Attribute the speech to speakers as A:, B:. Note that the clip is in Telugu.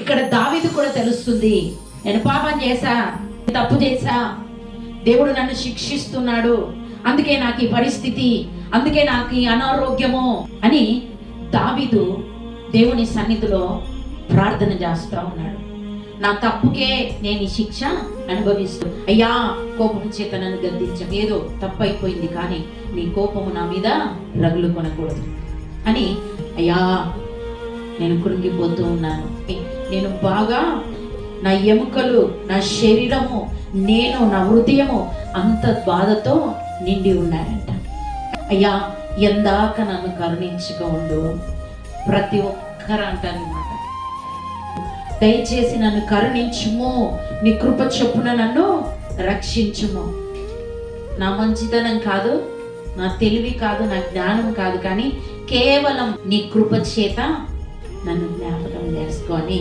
A: ఇక్కడ దావీదు కూడా తెలుస్తుంది, నేను పాపం చేశా, తప్పు చేశా, దేవుడు నన్ను శిక్షిస్తున్నాడు, అందుకే నాకు ఈ పరిస్థితి, అందుకే నాకు ఈ అనారోగ్యము అని దావీదు దేవుని సన్నిధిలో ప్రార్థన చేస్తా ఉన్నాడు. నా తప్పుకే నేను ఈ శిక్ష అనుభవిస్తూ, అయ్యా కోపం చేత నన్ను గద్దించం, ఏదో తప్పు అయిపోయింది, కానీ నీ కోపము నా మీద రగులు కొనకూడదు అని, అయ్యా నేను కృంగిపోతూ ఉన్నాను, నేను బాగా నా ఎముకలు, నా శరీరము, నేను నా హృదయము అంత బాధతో నిండి ఉన్నాయంట. అయ్యా ఎందాక నన్ను కరుణించుకో ఉండు. ప్రతి ఒక్కరు అంటారన్నమాట, దయచేసి నన్ను కరుణించుము, నీ కృప చొప్పున నన్ను రక్షించుము. నా మంచితనం కాదు, నా తెలివి కాదు, నా జ్ఞానం కాదు, కానీ కేవలం నీ కృప చేత నన్ను జ్ఞాపకం చేసుకో అని